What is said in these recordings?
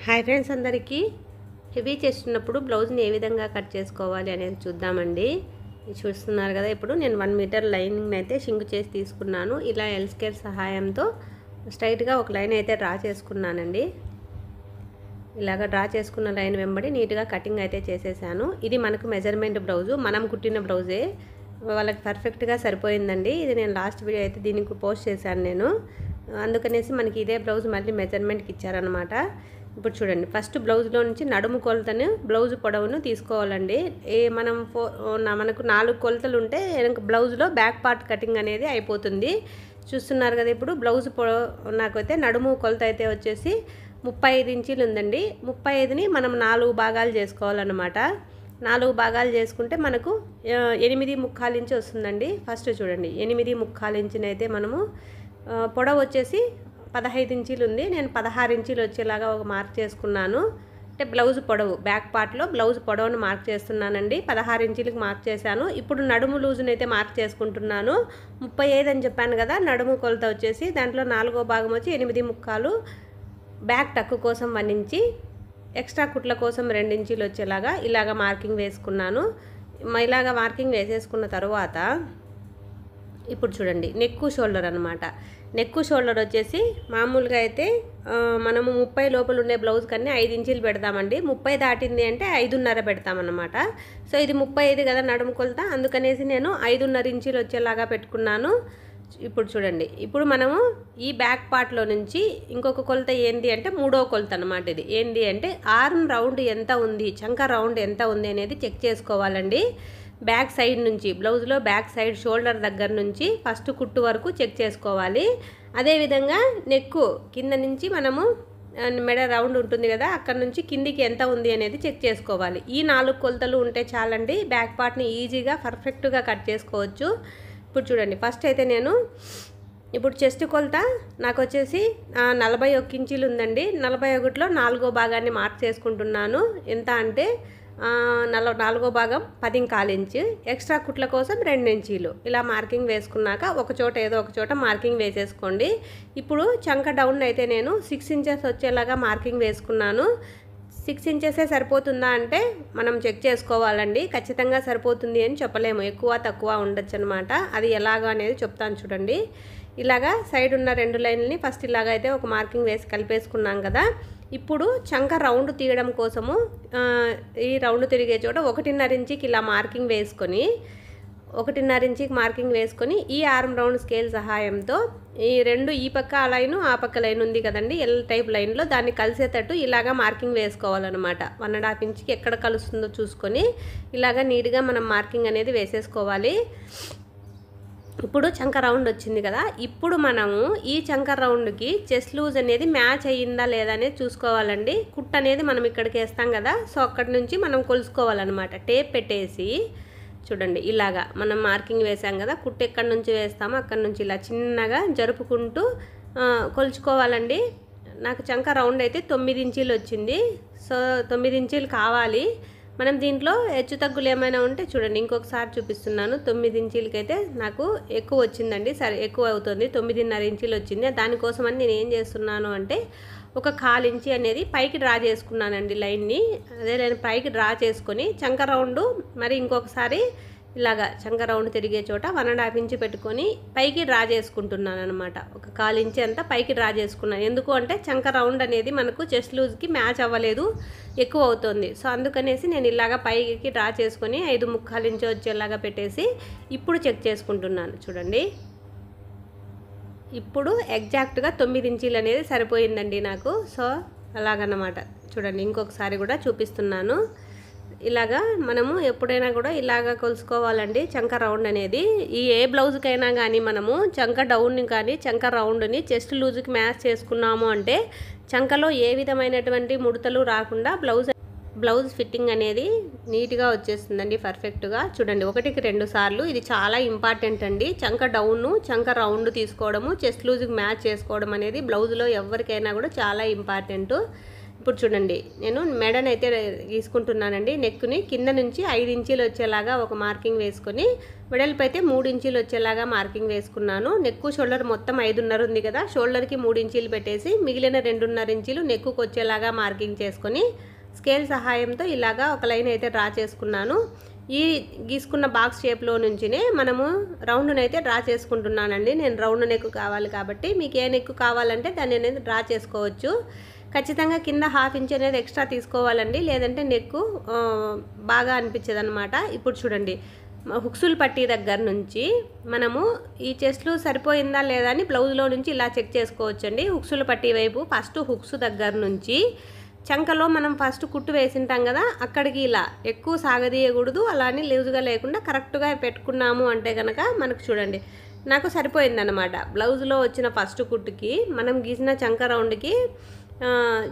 Hi friends అందరికీ heavy చేస్తున్నప్పుడు బ్లౌజ్ని ఏ విధంగా కట్ చేసుకోవాలి అనేది చూద్దామండి. చూస్తున్నారు కదా, ఇప్పుడు నేను 1 మీటర్ లైనింగ్ అయితే షింక్ చేసి తీసుకున్నాను. ఇలా ఎల్ స్కేర్ సహాయంతో స్ట్రైట్గా ఒక లైన్ అయితే డ్రా చేసుకున్నానండి. ఇలాగ డ్రా చేసుకున్న లైన్ వెంబడి నీట్గా కటింగ్ అయితే చేసేసాను. ఇది మనకు మెజర్మెంట్ బ్లౌజు, మనం కుట్టిన బ్లౌజే, వాళ్ళకి పర్ఫెక్ట్గా సరిపోయిందండి. ఇది నేను లాస్ట్ వీడియో అయితే దీనికి పోస్ట్ చేశాను నేను, అందుకనేసి మనకి ఇదే బ్లౌజ్ మళ్ళీ మెజర్మెంట్కి ఇచ్చారనమాట. ఇప్పుడు చూడండి, ఫస్ట్ బ్లౌజ్లో నుంచి నడుము కొలతను, బ్లౌజ్ పొడవును తీసుకోవాలండి. మనకు 4 కొలతలు ఉంటే బ్లౌజ్లో బ్యాక్ పార్ట్ కటింగ్ అనేది అయిపోతుంది. చూస్తున్నారు కదా, ఇప్పుడు బ్లౌజ్ నాకైతే నడుము కొలత అయితే వచ్చేసి 35 ఇంచీలు ఉందండి. 35ని మనం 4 భాగాలు చేసుకోవాలన్నమాట. 4 భాగాలు చేసుకుంటే మనకు 8.75 ఇంచు వస్తుందండి. ఫస్ట్ చూడండి, 8.75 ఇంచునైతే మనము పొడవు వచ్చేసి 15 ఇంచీలు ఉంది. నేను 16 ఇంచీలు వచ్చేలాగా ఒక మార్క్ చేసుకున్నాను. అంటే బ్లౌజ్ పొడవు, బ్యాక్ పార్ట్లో బ్లౌజ్ పొడవును మార్క్ చేస్తున్నానండి. 16 ఇంచీలకు మార్క్ చేశాను. ఇప్పుడు నడుము లూజును అయితే మార్క్ చేసుకుంటున్నాను. 35 అని చెప్పాను కదా, నడుము కొలత వచ్చేసి దాంట్లో 4వ భాగం వచ్చి 8.75, బ్యాక్ టక్కు కోసం 1 ఇంచి, ఎక్స్ట్రా కుట్ల కోసం 2 ఇంచీలు వచ్చేలాగా ఇలాగ మార్కింగ్ వేసుకున్నాను. ఇలాగ మార్కింగ్ వేసేసుకున్న తర్వాత ఇప్పుడు చూడండి, నెక్కు షోల్డర్ అనమాట. నెక్కు షోల్డర్ వచ్చేసి మామూలుగా అయితే మనము 30 లోపల ఉండే బ్లౌజ్ కన్నా 5 ఇంచీలు పెడతామండి. 30 దాటింది అంటే 5.5 పెడతామన్నమాట. సో ఇది 35 కదా నడుము కొలత, అందుకనేసి నేను 5.5 ఇంచీలు వచ్చేలాగా పెట్టుకున్నాను. ఇప్పుడు చూడండి, ఇప్పుడు మనము ఈ బ్యాక్ పార్ట్లో నుంచి ఇంకొక కొలత ఏంది అంటే 3వ కొలత అనమాట. ఇది ఏంది అంటే ఆర్మ్ రౌండ్ ఎంత ఉంది, చంక రౌండ్ ఎంత ఉంది అనేది చెక్ చేసుకోవాలండి. బ్యాక్ సైడ్ నుంచి, బ్లౌజ్లో బ్యాక్ సైడ్ షోల్డర్ దగ్గర నుంచి ఫస్ట్ కుట్టు వరకు చెక్ చేసుకోవాలి. అదేవిధంగా నెక్కు కింద నుంచి మనము మెడ రౌండ్ ఉంటుంది కదా, అక్కడ నుంచి కిందికి ఎంత ఉంది అనేది చెక్ చేసుకోవాలి. ఈ 4 కొలతలు ఉంటే చాలండి, బ్యాక్ పార్ట్ని ఈజీగా పర్ఫెక్ట్గా కట్ చేసుకోవచ్చు. ఇప్పుడు చూడండి, ఫస్ట్ అయితే నేను ఇప్పుడు చెస్ట్ కొలత నాకు వచ్చేసి 41 ఇంచీలు ఉందండి. 41లో 4వ భాగాన్ని మార్క్ చేసుకుంటున్నాను. ఎంత అంటే 4వ భాగం 10.25 ఇంచు, ఎక్స్ట్రా కుట్ల కోసం 2 ఇంచీలు. ఇలా మార్కింగ్ వేసుకున్నాక ఒక చోట ఏదో ఒక చోట మార్కింగ్ వేసేసుకోండి. ఇప్పుడు చంక డౌన్ అయితే నేను 6 ఇంచెస్ వచ్చేలాగా మార్కింగ్ వేసుకున్నాను. 6 ఇంచెసే సరిపోతుందా అంటే మనం చెక్ చేసుకోవాలండి. ఖచ్చితంగా సరిపోతుంది అని చెప్పలేము, ఎక్కువ తక్కువ ఉండొచ్చు అనమాట. అది ఎలాగా అనేది చెప్తాను చూడండి. ఇలాగా సైడ్ ఉన్న 2 లైన్లని ఫస్ట్ ఇలాగైతే ఒక మార్కింగ్ వేసి కలిపేసుకున్నాం కదా. ఇప్పుడు చంక రౌండ్ తీయడం కోసము ఈ రౌండ్ తిరిగే చోట 1.5 ఇంచుకి ఇలా మార్కింగ్ వేసుకొని, 1.5 ఇంచుకి మార్కింగ్ వేసుకొని ఈ ఆర్మ్ రౌండ్ స్కేల్ సహాయంతో ఈ 2 ఈ పక్క లైను ఆ పక్క లైన్ ఉంది కదండి, ఎల్ టైప్ లైన్లో దాన్ని కలిసేటట్టు ఇలాగా మార్కింగ్ వేసుకోవాలన్నమాట. 1.5 ఇంచుకి ఎక్కడ కలుస్తుందో చూసుకొని ఇలాగా నీట్గా మనం మార్కింగ్ అనేది వేసేసుకోవాలి. ఇప్పుడు చంక రౌండ్ వచ్చింది కదా, ఇప్పుడు మనము ఈ చంక రౌండ్కి చెస్ట్ లూజ్ అనేది మ్యాచ్ అయ్యిందా లేదా అనేది చూసుకోవాలండి. కుట్ అనేది మనం ఇక్కడికి వేస్తాం కదా, సో అక్కడి నుంచి మనం కొలుసుకోవాలన్నమాట. టేప్ పెట్టేసి చూడండి, ఇలాగా మనం మార్కింగ్ వేసాం కదా, కుట్ ఎక్కడి నుంచి వేస్తామో అక్కడి నుంచి ఇలా చిన్నగా జరుపుకుంటూ కొలుచుకోవాలండి. నాకు చంక రౌండ్ అయితే 9 ఇంచీలు వచ్చింది. సో 9 ఇంచీలు కావాలి. మనం దీంట్లో హెచ్చు తగ్గులు ఏమైనా ఉంటే చూడండి, ఇంకొకసారి చూపిస్తున్నాను. 9 ఇంచీలకైతే నాకు ఎక్కువ వచ్చిందండి, సరే ఎక్కువ అవుతుంది, 9.5 ఇంచీలు వచ్చింది. దానికోసమని నేను ఏం చేస్తున్నాను అంటే ఒక 1/4 ఇంచి అనేది పైకి డ్రా చేసుకున్నానండి లైన్ని. అదే నేను పైకి డ్రా చేసుకొని చంక రౌండ్ మరి ఇంకొకసారి ఇలాగా చంక రౌండ్ తిరిగే చోట 1.5 ఇంచు పెట్టుకొని పైకి డ్రా చేసుకుంటున్నాను అనమాట. ఒక 1/4 ఇంచు అంతా పైకి డ్రా చేసుకున్నాను. ఎందుకు అంటే చంక రౌండ్ అనేది మనకు చెస్ట్ లూజ్కి మ్యాచ్ అవ్వలేదు, ఎక్కువ అవుతుంది. సో అందుకనేసి నేను ఇలాగా పైకి డ్రా చేసుకొని 5.75 ఇంచు వచ్చేలాగా పెట్టేసి ఇప్పుడు చెక్ చేసుకుంటున్నాను. చూడండి, ఇప్పుడు ఎగ్జాక్ట్గా 9 ఇంచీలు అనేది సరిపోయిందండి నాకు. సో అలాగన్నమాట. చూడండి, ఇంకొకసారి కూడా చూపిస్తున్నాను. ఇలాగా మనము ఎప్పుడైనా కూడా ఇలాగా కొలుసుకోవాలండి చంక రౌండ్ అనేది. ఏ బ్లౌజ్కైనా కానీ మనము చంక డౌన్ని కానీ చంక రౌండ్ని చెస్ట్ లూజ్కి మ్యాచ్ చేసుకున్నాము అంటే చంకలో ఏ విధమైనటువంటి ముడతలు రాకుండా బ్లౌజ్ ఫిట్టింగ్ అనేది నీట్గా వచ్చేస్తుందండి, పర్ఫెక్ట్గా. చూడండి, 1కి 2 సార్లు, ఇది చాలా ఇంపార్టెంట్ అండి. చంక డౌను చంక రౌండ్ తీసుకోవడము, చెస్ట్ లూజ్కి మ్యాచ్ చేసుకోవడం అనేది బ్లౌజ్లో ఎవరికైనా కూడా చాలా ఇంపార్టెంట్. ఇప్పుడు చూడండి నేను మెడనైతే గీసుకుంటున్నానండి. నెక్ని కింద నుంచి 5 ఇంచీలు వచ్చేలాగా ఒక మార్కింగ్ వేసుకొని వెడల్పు అయితే 3 ఇంచీలు వచ్చేలాగా మార్కింగ్ వేసుకున్నాను. నెక్కు షోల్డర్ మొత్తం 5.5 ఉంది కదా, షోల్డర్కి 3 ఇంచీలు పెట్టేసి మిగిలిన 2.5 ఇంచీలు నెక్కుకు వచ్చేలాగా మార్కింగ్ చేసుకొని స్కేల్ సహాయంతో ఇలాగా ఒక లైన్ అయితే డ్రా చేసుకున్నాను. ఈ గీసుకున్న బాక్స్ షేప్లో నుంచినే మనము రౌండ్నైతే డ్రా చేసుకుంటున్నానండి. నేను రౌండ్ నెక్ కావాలి కాబట్టి మీకు ఏ నెక్ కావాలంటే దాన్ని అనేది డ్రా చేసుకోవచ్చు. ఖచ్చితంగా కింద 1/2 ఇంచ్ అనేది ఎక్స్ట్రా తీసుకోవాలండి, లేదంటే నెక్కు బాగా అనిపించదు అనమాట. ఇప్పుడు చూడండి హుక్సులు పట్టీ దగ్గర నుంచి మనము ఈ చెస్ట్లు సరిపోయిందా లేదా అని బ్లౌజ్లో నుంచి ఇలా చెక్ చేసుకోవచ్చండి. హుక్సుల పట్టీ వైపు ఫస్ట్ హుక్స్ దగ్గర నుంచి చంకలో మనం ఫస్ట్ కుట్టు వేసింటాం కదా, అక్కడికి ఇలా ఎక్కువ సాగదీయకూడదు, అలానే లూజ్గా లేకుండా కరెక్ట్గా పెట్టుకున్నాము అంటే కనుక మనకు చూడండి నాకు సరిపోయిందనమాట. బ్లౌజ్లో వచ్చిన ఫస్ట్ కుట్టుకి మనం గీసిన చంక రౌండ్కి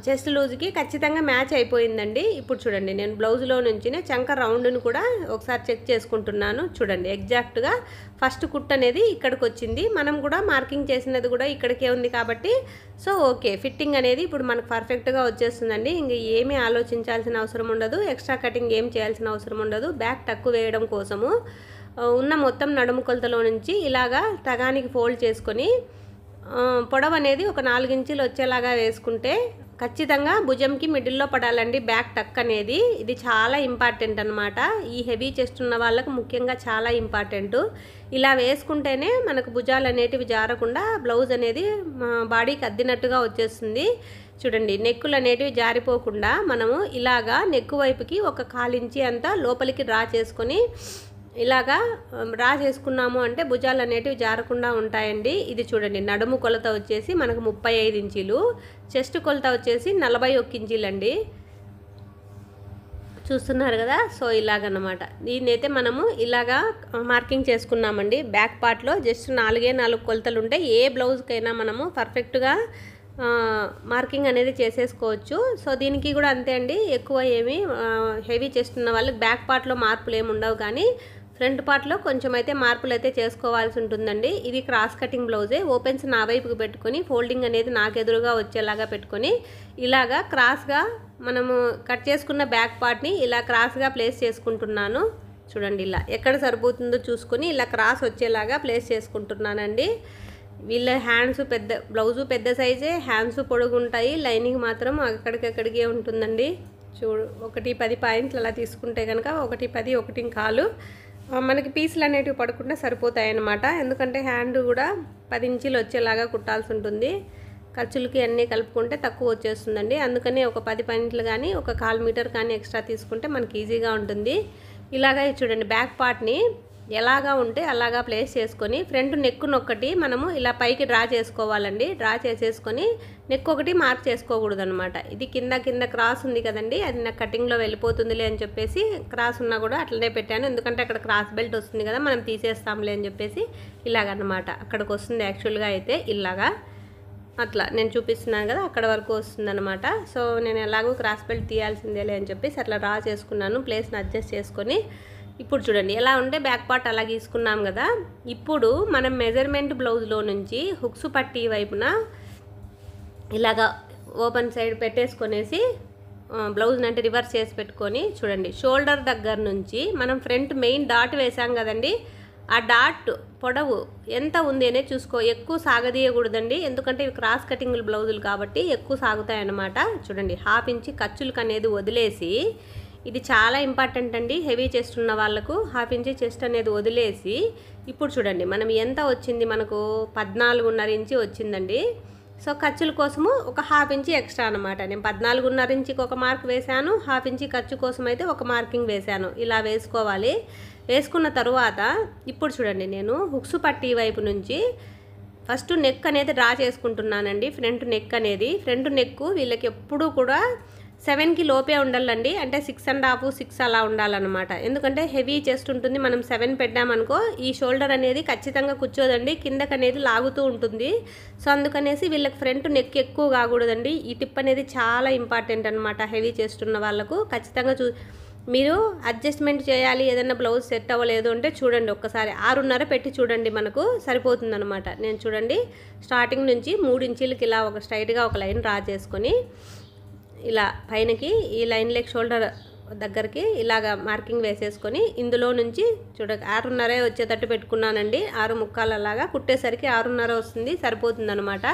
చెస్ట్ లూజ్కి ఖచ్చితంగా మ్యాచ్ అయిపోయిందండి. ఇప్పుడు చూడండి నేను బ్లౌజ్లో నుంచి చంక రౌండ్ని కూడా ఒకసారి చెక్ చేసుకుంటున్నాను. చూడండి ఎగ్జాక్ట్గా ఫస్ట్ కుట్ అనేది ఇక్కడికి వచ్చింది, మనం కూడా మార్కింగ్ చేసినది కూడా ఇక్కడికే ఉంది కాబట్టి సో ఓకే, ఫిట్టింగ్ అనేది ఇప్పుడు మనకు పర్ఫెక్ట్గా వచ్చేస్తుందండి. ఇంక ఏమీ ఆలోచించాల్సిన అవసరం ఉండదు, ఎక్స్ట్రా కటింగ్ ఏం చేయాల్సిన అవసరం ఉండదు. బ్యాక్ టక్కు వేయడం కోసము ఉన్న మొత్తం నడుము కొలతలో నుంచి ఇలాగా సగానికి ఫోల్డ్ చేసుకొని పొడవు అనేది ఒక 4 ఇంచీలు వచ్చేలాగా వేసుకుంటే ఖచ్చితంగా భుజంకి మిడిల్లో పడాలండి బ్యాక్ టక్ అనేది. ఇది చాలా ఇంపార్టెంట్ అనమాట. ఈ హెవీ చెస్ట్ ఉన్న వాళ్ళకు ముఖ్యంగా చాలా ఇంపార్టెంట్. ఇలా వేసుకుంటేనే మనకు భుజాలు అనేటివి జారకుండా బ్లౌజ్ అనేది బాడీకి అద్దినట్టుగా వచ్చేస్తుంది. చూడండి నెక్కులు అనేటివి జారిపోకుండా మనము ఇలాగా నెక్కు వైపుకి ఒక 1/4 ఇంచి అంతా లోపలికి డ్రా చేసుకొని ఇలాగా డ్రా చేసుకున్నాము అంటే భుజాలు అనేటివి జారకుండా ఉంటాయండి. ఇది చూడండి నడుము కొలత వచ్చేసి మనకు 35 ఇంచీలు, చెస్ట్ కొలత వచ్చేసి 41 ఇంచీలండి. చూస్తున్నారు కదా, సో ఇలాగన్నమాట. దీన్నైతే మనము ఇలాగా మార్కింగ్ చేసుకున్నామండి. బ్యాక్ పార్ట్లో జస్ట్ 4 కొలతలు ఉంటాయి. ఏ బ్లౌజ్కైనా మనము పర్ఫెక్ట్గా మార్కింగ్ అనేది చేసేసుకోవచ్చు. సో దీనికి కూడా అంతే అండి, ఎక్కువ ఏమి హెవీ చేస్తున్న వాళ్ళకి బ్యాక్ పార్ట్లో మార్పులు ఏమి ఉండవు, కానీ ఫ్రంట్ పార్ట్లో కొంచెం అయితే మార్పులు అయితే చేసుకోవాల్సి ఉంటుందండి. ఇది క్రాస్ కటింగ్ బ్లౌజే. ఓపెన్స్ నా వైపుకి పెట్టుకొని ఫోల్డింగ్ అనేది నాకు ఎదురుగా వచ్చేలాగా పెట్టుకొని ఇలాగా క్రాస్గా మనము కట్ చేసుకున్న బ్యాక్ పార్ట్ని ఇలా క్రాస్గా ప్లేస్ చేసుకుంటున్నాను. చూడండి ఇలా ఎక్కడ సరిపోతుందో చూసుకొని ఇలా క్రాస్ వచ్చేలాగా ప్లేస్ చేసుకుంటున్నానండి. వీళ్ళ హ్యాండ్స్ పెద్ద, బ్లౌజు పెద్ద సైజే, హ్యాండ్స్ పొడుగుంటాయి, లైనింగ్ మాత్రం అక్కడికక్కడికే ఉంటుందండి. చూడు 1-10 పాయింట్లు అలా తీసుకుంటే కనుక 1-10 1.25 మనకి పీసులు అనేటివి పడకుండా సరిపోతాయి అన్నమాట. ఎందుకంటే హ్యాండ్ కూడా 10 ఇంచీలు వచ్చేలాగా కుట్టాల్సి ఉంటుంది. ఖర్చులకి అన్నీ కలుపుకుంటే తక్కువ వచ్చేస్తుందండి. అందుకని ఒక 10 పాయింట్లు కానీ ఒక 1/4 మీటర్ కానీ ఎక్స్ట్రా తీసుకుంటే మనకి ఈజీగా ఉంటుంది. ఇలాగా చూడండి బ్యాక్ పార్ట్ని ఎలాగా ఉంటే అలాగా ప్లేస్ చేసుకొని ఫ్రంట్ నెక్ నొక్కటి మనము ఇలా పైకి డ్రా చేసుకోవాలండి. డ్రా చేసేసుకొని నెక్ ఒకటి మార్క్ చేసుకోకూడదు అనమాట. ఇది కింద క్రాస్ ఉంది కదండి, అది నాకు కటింగ్లో వెళ్ళిపోతుందిలే అని చెప్పేసి క్రాస్ ఉన్నా కూడా అట్లనే పెట్టాను. ఎందుకంటే అక్కడ క్రాస్ బెల్ట్ వస్తుంది కదా, మనం తీసేస్తాంలే అని చెప్పేసి ఇలాగన్నమాట. అక్కడికి వస్తుంది యాక్చువల్గా అయితే ఇలాగా, అట్లా నేను చూపిస్తున్నాను కదా అక్కడ వరకు వస్తుందన్నమాట. సో నేను ఎలాగో క్రాస్ బెల్ట్ తీయాల్సిందేలే అని చెప్పేసి అట్లా డ్రా చేసుకున్నాను, ప్లేస్ని అడ్జస్ట్ చేసుకొని. ఇప్పుడు చూడండి ఎలా ఉంటే బ్యాక్ పార్ట్ అలా గీసుకున్నాం కదా. ఇప్పుడు మనం మెజర్మెంట్ బ్లౌజ్లో నుంచి హుక్స్ పట్టీ వైపున ఇలాగా ఓపెన్ సైడ్ పెట్టేసుకొనేసి బ్లౌజ్ని అంటే రివర్స్ చేసి పెట్టుకొని చూడండి షోల్డర్ దగ్గర నుంచి మనం ఫ్రంట్ మెయిన్ డాట్ వేసాం కదండి, ఆ డాట్ పొడవు ఎంత ఉంది అనేది చూసుకో. ఎక్కువ సాగదీయకూడదండి, ఎందుకంటే ఇవి క్రాస్ కటింగ్ బ్లౌజులు కాబట్టి ఎక్కువ సాగుతాయి అన్నమాట. చూడండి 1/2 ఇంచి ఖర్చులకు అనేది వదిలేసి, ఇది చాలా ఇంపార్టెంట్ అండి హెవీ చెస్ట్ ఉన్న వాళ్ళకు. 1/2 ఇంచి చెస్ట్ అనేది వదిలేసి ఇప్పుడు చూడండి మనం ఎంత వచ్చింది, మనకు 14.5 ఇంచి వచ్చిందండి. సో ఖర్చుల కోసము ఒక 1/2 ఇంచి ఎక్స్ట్రా అనమాట. నేను 14.5 ఇంచికి ఒక మార్క్ వేశాను, 1/2 ఇంచి ఖర్చు కోసం అయితే ఒక మార్కింగ్ వేశాను. ఇలా వేసుకోవాలి. వేసుకున్న తరువాత ఇప్పుడు చూడండి నేను హుక్స్ పట్టీ వైపు నుంచి ఫస్ట్ నెక్ అనేది డ్రా చేసుకుంటున్నానండి. ఫ్రంట్ నెక్ అనేది, ఫ్రంట్ నెక్ వీళ్ళకి ఎప్పుడూ కూడా 7కి లోపే ఉండాలండి, అంటే 6.5 6 అలా ఉండాలన్నమాట. ఎందుకంటే హెవీ చెస్ట్ ఉంటుంది, మనం 7 పెట్టామనుకో ఈ షోల్డర్ అనేది ఖచ్చితంగా కూర్చోదండి, కిందకి అనేది లాగుతూ ఉంటుంది. సో అందుకనేసి వీళ్ళకి ఫ్రంట్ నెక్ ఎక్కువ కాకూడదండి. ఈ టిప్ అనేది చాలా ఇంపార్టెంట్ అనమాట హెవీ చెస్ట్ ఉన్న వాళ్ళకు. ఖచ్చితంగా మీరు అడ్జస్ట్మెంట్ చేయాలి, ఏదైనా బ్లౌజ్ సెట్ అవ్వలేదు అంటే చూడండి ఒక్కసారి 6.5 పెట్టి చూడండి, మనకు సరిపోతుందన్నమాట. నేను చూడండి స్టార్టింగ్ నుంచి 3 ఇంచీలకి ఇలా ఒక స్ట్రైట్గా ఒక లైన్ డ్రా చేసుకొని ఇలా పైనకి ఈ లైన్ లెగ్ షోల్డర్ దగ్గరికి ఇలాగా మార్కింగ్ వేసేసుకొని ఇందులో నుంచి 6:30 వచ్చేటట్టు పెట్టుకున్నానండి. 6:45 అలాగా కుట్టేసరికి 6:30 వస్తుంది, సరిపోతుందనమాట.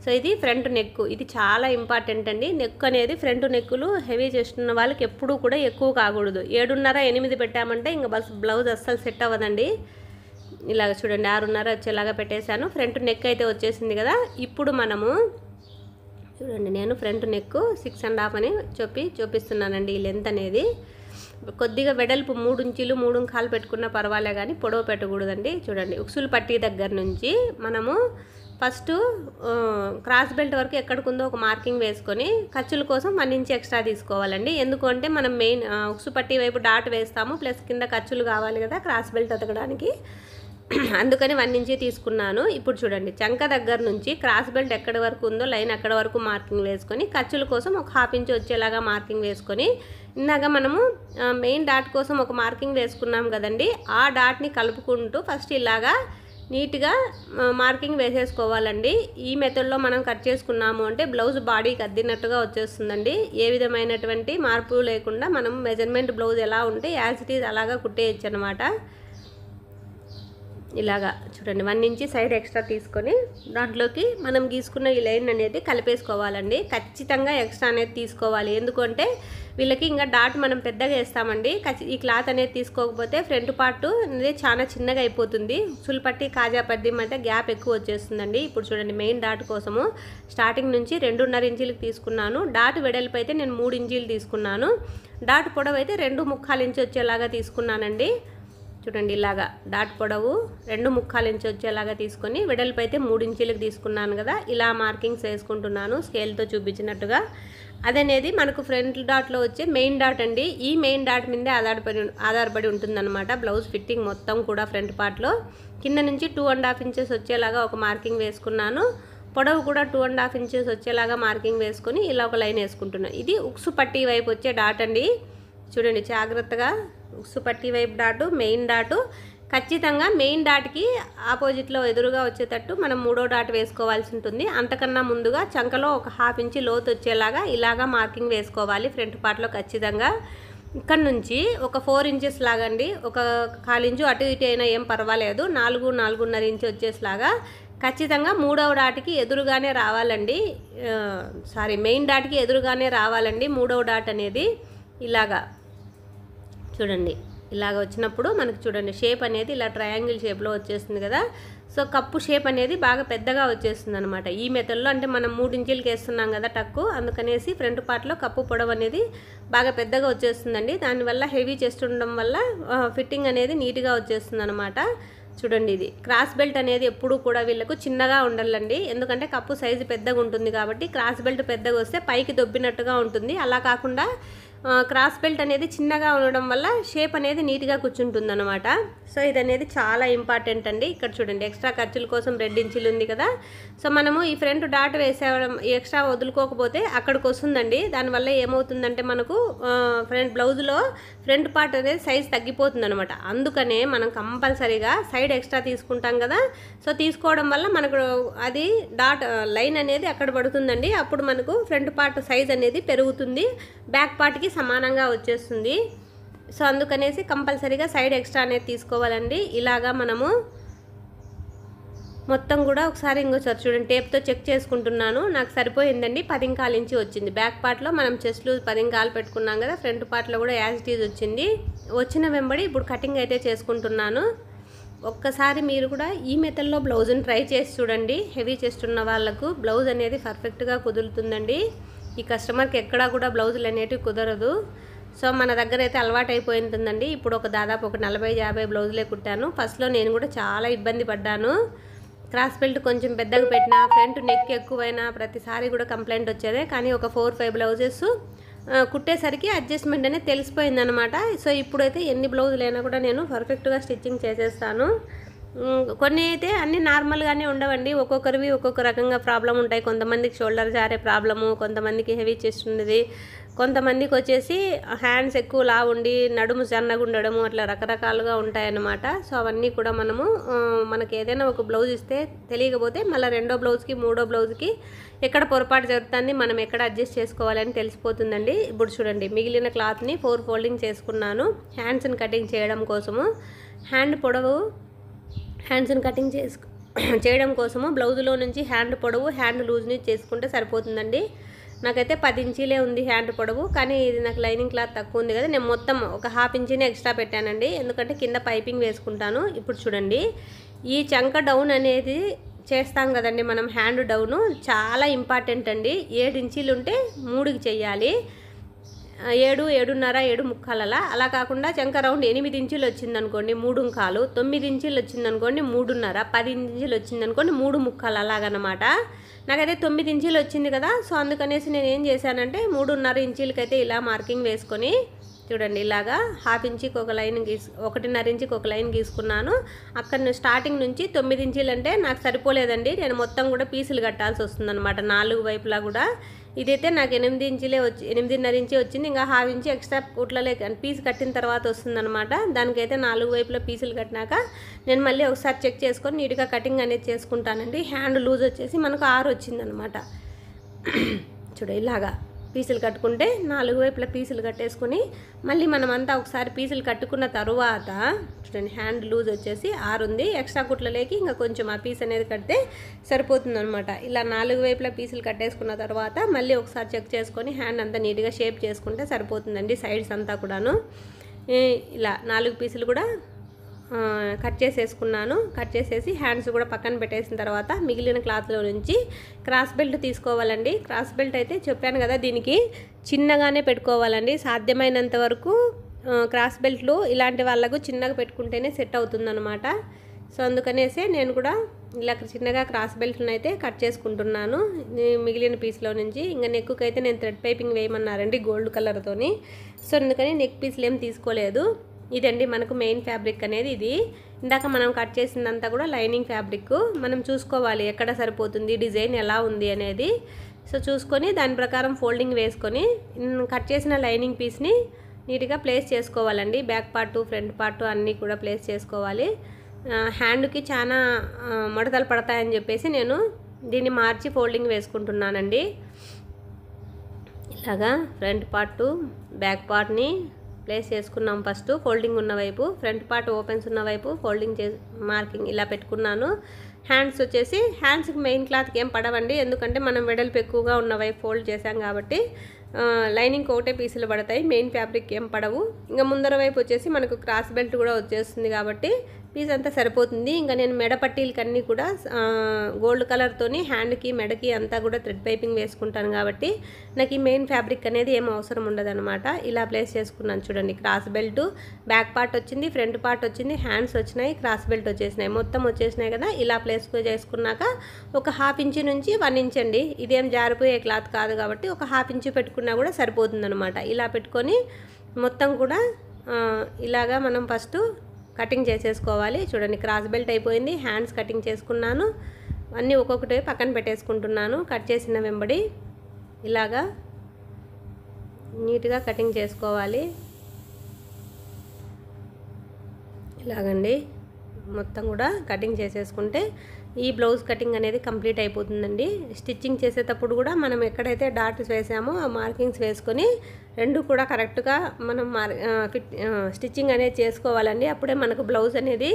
సో ఇది ఫ్రంట్ నెక్. ఇది చాలా ఇంపార్టెంట్ అండి. నెక్ అనేది ఫ్రంట్ నెక్కులు హెవీ చేస్తున్న వాళ్ళకి ఎప్పుడూ కూడా ఎక్కువ కాకూడదు. 7:30, 8 పెట్టామంటే ఇంకా బ్లౌజ్ అస్సలు సెట్ అవ్వదండి. ఇలాగ చూడండి 6:30 వచ్చేలాగా పెట్టేశాను. ఫ్రంట్ నెక్ అయితే వచ్చేసింది కదా. ఇప్పుడు మనము చూడండి నేను ఫ్రంట్ నెక్ 6.5 అని చూపిస్తున్నానండి. ఈ లెంత్ అనేది కొద్దిగా వెడల్పు 3 ఇంచులు 3.25 పెట్టుకున్నా పర్వాలే కానీ పొడవు పెట్టకూడదండి. చూడండి ఉక్సులు పట్టీ దగ్గర నుంచి మనము ఫస్ట్ క్రాస్ బెల్ట్ వరకు ఎక్కడికుందో ఒక మార్కింగ్ వేసుకొని ఖర్చుల కోసం 1 ఇంచ్ ఎక్స్ట్రా తీసుకోవాలండి. ఎందుకంటే మనం మెయిన్ ఉక్సు పట్టీ వైపు డాట్ వేస్తాము, ప్లస్ కింద ఖర్చులు కావాలి కదా క్రాస్ బెల్ట్ అతకడానికి, అందుకని 1 ఇంచ్ తీసుకున్నాను. ఇప్పుడు చూడండి చంక దగ్గర నుంచి క్రాస్ బెల్ట్ ఎక్కడి వరకు ఉందో లైన్ అక్కడ వరకు మార్కింగ్ వేసుకొని ఖర్చుల కోసం ఒక 1/2 ఇంచ్ వచ్చేలాగా మార్కింగ్ వేసుకొని, ఇందాక మనము మెయిన్ డాట్ కోసం ఒక మార్కింగ్ వేసుకున్నాం కదండి, ఆ డాట్ని కలుపుకుంటూ ఫస్ట్ ఇలాగా నీట్గా మార్కింగ్ వేసేసుకోవాలండి. ఈ మెథడ్లో మనం కట్ చేసుకున్నాము అంటే బ్లౌజ్ బాడీకి అద్దినట్టుగా వచ్చేస్తుందండి. ఏ విధమైనటువంటి మార్పు లేకుండా మనం మెజర్మెంట్ బ్లౌజ్ ఎలా ఉంటే యాజ్ ఇట్ ఈజ్ అలాగా కుట్టేయచ్చు అనమాట. ఇలాగా చూడండి 1 ఇంచ్ సైడ్ ఎక్స్ట్రా తీసుకొని దాంట్లోకి మనం గీసుకున్న ఈ లైన్ అనేది కలిపేసుకోవాలండి. ఖచ్చితంగా ఎక్స్ట్రా అనేది తీసుకోవాలి. ఎందుకంటే వీళ్ళకి ఇంకా డాట్ మనం పెద్దగా వేస్తామండి. ఈ క్లాత్ అనేది తీసుకోకపోతే ఫ్రంట్ పార్ట్ అనేది చాలా చిన్నగా అయిపోతుంది. ఉక్సులు పట్టి కాజా పట్టి మధ్య గ్యాప్ ఎక్కువ వచ్చేస్తుందండి. ఇప్పుడు చూడండి మెయిన్ డాట్ కోసము స్టార్టింగ్ నుంచి 2.5 ఇంచులకు తీసుకున్నాను. డాట్ వెడల్పు అయితే నేను 3 ఇంచులు తీసుకున్నాను. డాట్ పొడవు అయితే 2.25 ఇంచు వచ్చేలాగా తీసుకున్నానండి. చూడండి ఇలాగా డాట్ పొడవు 2.25 ఇంచు వచ్చేలాగా తీసుకొని వెడల్పు అయితే 3 ఇంచులకు తీసుకున్నాను కదా. ఇలా మార్కింగ్స్ వేసుకుంటున్నాను స్కేల్తో చూపించినట్టుగా. అదనేది మనకు ఫ్రంట్ డాట్లో వచ్చే మెయిన్ డాట్ అండి. ఈ మెయిన్ డాట్ మీదే ఆధారపడి ఉంటుందన్నమాట బ్లౌజ్ ఫిట్టింగ్ మొత్తం కూడా. ఫ్రంట్ పార్ట్లో కింద నుంచి 2.5 ఇంచెస్ వచ్చేలాగా ఒక మార్కింగ్ వేసుకున్నాను. పొడవు కూడా 2.5 ఇంచెస్ వచ్చేలాగా మార్కింగ్ వేసుకొని ఇలా ఒక లైన్ వేసుకుంటున్నాను. ఇది ఉక్సు పట్టీ వైపు వచ్చే డాట్ అండి. చూడండి జాగ్రత్తగా ఉక్సు పట్టీ వైపు డాటు మెయిన్ డాటు ఖచ్చితంగా మెయిన్ డాట్కి ఆపోజిట్లో ఎదురుగా వచ్చేటట్టు మనం 3వ డాట్ వేసుకోవాల్సి ఉంటుంది. అంతకన్నా ముందుగా చంకలో ఒక 1/2 ఇంచ్ లోతు వచ్చేలాగా ఇలాగా మార్కింగ్ వేసుకోవాలి ఫ్రంట్ పార్ట్లో ఖచ్చితంగా. ఇక్కడ నుంచి ఒక 4 ఇంచెస్ లాగండి, ఒక 1/4 ఇంచు అటు ఇటు అయినా ఏం పర్వాలేదు, 4.5 ఇంచు వచ్చేలాగా ఖచ్చితంగా 3వ డాట్కి ఎదురుగానే రావాలండి. మెయిన్ డాట్కి ఎదురుగానే రావాలండి 3వ డాట్ అనేది. ఇలాగా చూడండి ఇలాగ వచ్చినప్పుడు మనకు చూడండి షేప్ అనేది ఇలా ట్రయాంగిల్ షేప్లో వచ్చేస్తుంది కదా. సో కప్పు షేప్ అనేది బాగా పెద్దగా వచ్చేస్తుంది అనమాట ఈ మెథడ్లో. అంటే మనం 3 ఇంచులకి వేస్తున్నాం కదా టక్కు, అందుకనేసి ఫ్రంట్ పార్ట్లో కప్పు పొడవు అనేది బాగా పెద్దగా వచ్చేస్తుందండి. దానివల్ల హెవీ చెస్ట్ ఉండడం వల్ల ఫిట్టింగ్ అనేది నీట్గా వచ్చేస్తుంది అనమాట. చూడండి ఇది క్రాస్ బెల్ట్ అనేది ఎప్పుడూ కూడా వీళ్ళకు చిన్నగా ఉండాలండి. ఎందుకంటే కప్పు సైజు పెద్దగా ఉంటుంది కాబట్టి క్రాస్ బెల్ట్ పెద్దగా వస్తే పైకి దొబ్బినట్టుగా ఉంటుంది. అలా కాకుండా క్రాస్ బెల్ట్ అనేది చిన్నగా ఉండడం వల్ల షేప్ అనేది నీట్గా కూర్చుంటుంది అనమాట. సో ఇది అనేది చాలా ఇంపార్టెంట్ అండి. ఇక్కడ చూడండి ఎక్స్ట్రా ఖర్చుల కోసం 2 ఇంచులు ఉంది కదా. సో మనము ఈ ఫ్రంట్ డాట్ వేసేయడం ఎక్స్ట్రా వదులుకోకపోతే అక్కడికి వస్తుందండి. దానివల్ల ఏమవుతుందంటే మనకు బ్లౌజ్లో ఫ్రంట్ పార్ట్ అనేది సైజ్ తగ్గిపోతుంది అనమాట. అందుకనే మనం కంపల్సరీగా సైడ్ ఎక్స్ట్రా తీసుకుంటాం కదా. సో తీసుకోవడం వల్ల మనకు అది డాట్ లైన్ అనేది అక్కడ పడుతుందండి. అప్పుడు మనకు ఫ్రంట్ పార్ట్ సైజ్ అనేది పెరుగుతుంది, బ్యాక్ పార్ట్కి సమానంగా వచ్చేస్తుంది. సో అందుకనేసి కంపల్సరీగా సైడ్ ఎక్స్ట్రా అనేది తీసుకోవాలండి. ఇలాగా మనము మొత్తం కూడా ఒకసారి ఇంకోసారి చూడండి టేప్తో చెక్ చేసుకుంటున్నాను. నాకు సరిపోయిందండి 10.25 ఇంచు వచ్చింది. బ్యాక్ పార్ట్లో మనం చెస్ట్లు 10.25 పెట్టుకున్నాం కదా, ఫ్రంట్ పార్ట్లో కూడా యాజ్ ఇట్ ఈజ్ వచ్చింది. వచ్చిన వెంబడి ఇప్పుడు కటింగ్ అయితే చేసుకుంటున్నాను. ఒక్కసారి మీరు కూడా ఈ మెథడ్లో బ్లౌజ్ని ట్రై చేసి చూడండి. హెవీ చెస్ట్ ఉన్న వాళ్ళకు బ్లౌజ్ అనేది పర్ఫెక్ట్గా కుదురుతుందండి. ఈ కస్టమర్కి ఎక్కడా కూడా బ్లౌజులు అనేటివి కుదరదు. సో మన దగ్గర అయితే అలవాటు అయిపోయింటుందండి. ఇప్పుడు దాదాపు ఒక 40-50 బ్లౌజులే కుట్టాను. ఫస్ట్లో నేను కూడా చాలా ఇబ్బంది పడ్డాను. క్రాస్ బెల్ట్ కొంచెం పెద్దగా పెట్టినా, ఫ్రంట్ నెక్ ఎక్కువైనా ప్రతిసారి కూడా కంప్లైంట్ వచ్చేదే. కానీ ఒక 4-5 బ్లౌజెస్ కుట్టేసరికి అడ్జస్ట్మెంట్ అనేది తెలిసిపోయిందనమాట. సో ఇప్పుడైతే ఎన్ని బ్లౌజులైనా కూడా నేను పర్ఫెక్ట్గా స్టిచ్చింగ్ చేసేస్తాను. కొన్ని అయితే అన్నీ నార్మల్గానే ఉండవండి. ఒక్కొక్కరివి ఒక్కొక్క రకంగా ప్రాబ్లం ఉంటాయి. కొంతమందికి షోల్డర్ జారే ప్రాబ్లము, కొంతమందికి హెవీ చెస్ట్ ఉన్నది, కొంతమందికి వచ్చేసి హ్యాండ్స్ ఎక్కువ లావు ఉండి నడుము సన్నగా ఉండడము, అట్లా రకరకాలుగా ఉంటాయన్నమాట. సో అవన్నీ కూడా మనము మనకి ఏదైనా ఒక బ్లౌజ్ ఇస్తే తెలియకపోతే మళ్ళీ రెండో బ్లౌజ్కి మూడో బ్లౌజ్కి ఎక్కడ పొరపాటు జరుగుతుంది, మనం ఎక్కడ అడ్జస్ట్ చేసుకోవాలని తెలిసిపోతుందండి. ఇప్పుడు చూడండి, మిగిలిన క్లాత్ని 4 ఫోల్డింగ్ చేసుకున్నాను హ్యాండ్స్ని కటింగ్ చేయడం కోసము. హ్యాండ్స్ని కటింగ్ చేయడం కోసము బ్లౌజ్లో నుంచి హ్యాండ్ పొడవు హ్యాండ్ లూజ్ని చేసుకుంటే సరిపోతుందండి. నాకైతే 10 ఇంచీలే ఉంది హ్యాండ్ పొడవు, కానీ ఇది నాకు లైనింగ్ క్లాత్ తక్కువ ఉంది కదా, నేను మొత్తం ఒక 1/2 ఇంచీని ఎక్స్ట్రా పెట్టానండి, ఎందుకంటే కింద పైపింగ్ వేసుకుంటాను. ఇప్పుడు చూడండి, ఈ చంక డౌన్ అనేది చేస్తాం కదండి మనం, హ్యాండ్ డౌను చాలా ఇంపార్టెంట్ అండి. 7 ఇంచీలు ఉంటే 3కి చెయ్యాలి, 7, 7.5, 7.75 అలా కాకుండా చంక రౌండ్ 8 ఇంచులు వచ్చిందనుకోండి 3.25, 9 ఇంచులు వచ్చిందనుకోండి 3.5, 10 ఇంచులు వచ్చిందనుకోండి 3.75 అలాగనమాట. నాకైతే 9 ఇంచులు వచ్చింది కదా, సో అందుకనేసి నేను ఏం చేశానంటే 3.5 ఇంచులకైతే ఇలా మార్కింగ్ వేసుకొని చూడండి, ఇలాగా 1/2 ఇంచుకి ఒక లైన్ 1.5 ఇంచుకి ఒక లైన్ గీసుకున్నాను. అక్కడ స్టార్టింగ్ నుంచి 9 ఇంచులు అంటే నాకు సరిపోలేదండి, నేను మొత్తం కూడా పీసులు కట్టాల్సి వస్తుందన్నమాట 4 వైపులా కూడా. ఇదైతే నాకు 8 ఇంచులే 8.5 ఇంచు వచ్చింది, ఇంకా 1/2 ఇంచు ఎక్స్ట్రా కుట్లలే పీస్ కట్టిన తర్వాత వస్తుందన్నమాట. దానికైతే 4 వైపులా పీసులు కట్టినాక నేను మళ్ళీ ఒకసారి చెక్ చేసుకొని నీట్గా కటింగ్ అనేది చేసుకుంటానండి. హ్యాండ్ లూజ్ వచ్చేసి మనకు 6 వచ్చిందనమాట. చూడ ఇలాగా పీసులు కట్టుకుంటే 4 వైపులా పీసులు కట్టేసుకొని మళ్ళీ మనమంతా ఒకసారి పీసులు కట్టుకున్న తర్వాత చూడండి, హ్యాండ్ లూజ్ వచ్చేసి 6 ఉంది, ఎక్స్ట్రా కుట్లలేకి ఇంకా కొంచెం ఆ పీస్ అనేది కడితే సరిపోతుంది అనమాట. ఇలా 4 వైపులా పీసులు కట్టేసుకున్న తర్వాత మళ్ళీ ఒకసారి చెక్ చేసుకొని హ్యాండ్ అంతా నీట్గా షేప్ చేసుకుంటే సరిపోతుందండి. సైడ్స్ అంతా కూడాను ఇలా 4 పీసులు కూడా కట్ చేసేసుకున్నాను. కట్ చేసేసి హ్యాండ్స్ కూడా పక్కన పెట్టేసిన తర్వాత మిగిలిన క్లాత్లో నుంచి క్రాస్ బెల్ట్ తీసుకోవాలండి. క్రాస్ బెల్ట్ అయితే చెప్పాను కదా, దీనికి చిన్నగానే పెట్టుకోవాలండి. సాధ్యమైనంత వరకు క్రాస్ బెల్ట్లు ఇలాంటి వాళ్ళకు చిన్నగా పెట్టుకుంటేనే సెట్ అవుతుందన్నమాట. సో అందుకనేసే నేను కూడా ఇలా చిన్నగా క్రాస్ బెల్ట్లను అయితే కట్ చేసుకుంటున్నాను మిగిలిన పీస్లో నుంచి. ఇంకా నెక్కుకి అయితే నేను థ్రెడ్ పైపింగ్ వేయమన్నారండి గోల్డ్ కలర్తోని, సో అందుకని నెక్ పీస్లు ఏం తీసుకోలేదు. ఇదండి మనకు మెయిన్ ఫ్యాబ్రిక్ అనేది. ఇది ఇందాక మనం కట్ చేసిందంతా కూడా లైనింగ్ ఫ్యాబ్రిక్. మనం చూసుకోవాలి ఎక్కడ సరిపోతుంది, డిజైన్ ఎలా ఉంది అనేది. సో చూసుకొని దాని ప్రకారం ఫోల్డింగ్ వేసుకొని కట్ చేసిన లైనింగ్ పీస్ని నీట్గా ప్లేస్ చేసుకోవాలండి. బ్యాక్ పార్టు ఫ్రంట్ పార్టు అన్నీ కూడా ప్లేస్ చేసుకోవాలి. హ్యాండ్కి చాలా మడతలు పడతాయని చెప్పేసి నేను దీన్ని మార్చి ఫోల్డింగ్ వేసుకుంటున్నానండి. ఇలాగా ఫ్రంట్ పార్టు బ్యాక్ పార్ట్ని ప్లేస్ చేసుకున్నాం. ఫస్ట్ ఫోల్డింగ్ ఉన్న వైపు, ఫ్రంట్ పార్ట్ ఓపెన్స్ ఉన్న వైపు ఫోల్డింగ్ మార్కింగ్ ఇలా పెట్టుకున్నాను. హ్యాండ్స్ వచ్చేసి హ్యాండ్స్కి మెయిన్ క్లాత్కి ఏం పడవండి, ఎందుకంటే మనం వెడల్పు ఎక్కువగా ఉన్న వైపు ఫోల్డ్ చేసాం కాబట్టి లైనింగ్ ఒకటే పీసులు పడతాయి, మెయిన్ ఫ్యాబ్రిక్ ఏం పడవు. ఇంకా ముందర వైపు వచ్చేసి మనకు క్రాస్ బెల్ట్ కూడా వచ్చేస్తుంది కాబట్టి పీస్ అంతా సరిపోతుంది. ఇంకా నేను మెడ పట్టీలకన్నీ కూడా గోల్డ్ కలర్తోని హ్యాండ్కి మెడకి అంతా కూడా థ్రెడ్ పైపింగ్ వేసుకుంటాను కాబట్టి నాకు ఈ మెయిన్ ఫ్యాబ్రిక్ అనేది ఏం అవసరం ఉండదన్నమాట. ఇలా ప్లేస్ చేసుకున్నాను చూడండి. క్రాస్ బెల్ట్ బ్యాక్ పార్ట్ వచ్చింది, ఫ్రంట్ పార్ట్ వచ్చింది, హ్యాండ్స్ వచ్చినాయి, క్రాస్ బెల్ట్ వచ్చేసినాయి, మొత్తం వచ్చేసినాయి కదా. ఇలా ప్లేస్ చేసుకున్నాక ఒక 1/2 ఇంచు నుంచి 1 ఇంచ్ అండి, ఇదేం జారిపోయే క్లాత్ కాదు కాబట్టి ఒక 1/2 ఇంచు పెట్టుకున్నా కూడా సరిపోతుందన్నమాట. ఇలా పెట్టుకొని మొత్తం కూడా ఇలాగా మనం ఫస్ట్ కటింగ్ చేసేసుకోవాలి. చూడండి, క్రాస్ బెల్ట్ అయిపోయింది, హ్యాండ్స్ కటింగ్ చేసుకున్నాను, అన్నీ ఒక్కొక్కటి పక్కన పెట్టేసుకుంటున్నాను. కట్ చేసిన వెంబడి ఇలాగా నీట్గా కటింగ్ చేసుకోవాలి. ఇలాగండి మొత్తం కూడా కటింగ్ చేసేసుకుంటే ఈ బ్లౌజ్ కటింగ్ అనేది కంప్లీట్ అయిపోతుందండి. స్టిచ్చింగ్ చేసేటప్పుడు కూడా మనం ఎక్కడైతే డాట్స్ వేసామో ఆ మార్కింగ్స్ వేసుకొని రెండు కూడా కరెక్ట్గా మనం స్టిచ్చింగ్ అనేది చేసుకోవాలండి. అప్పుడే మనకు బ్లౌజ్ అనేది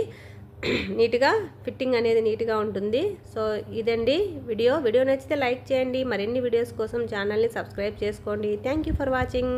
నీట్గా ఫిట్టింగ్ అనేది నీట్గా ఉంటుంది. సో ఇదండి వీడియో నచ్చితే లైక్ చేయండి. మరిన్ని వీడియోస్ కోసం ఛానల్ని సబ్స్క్రైబ్ చేసుకోండి. Thank you for watching.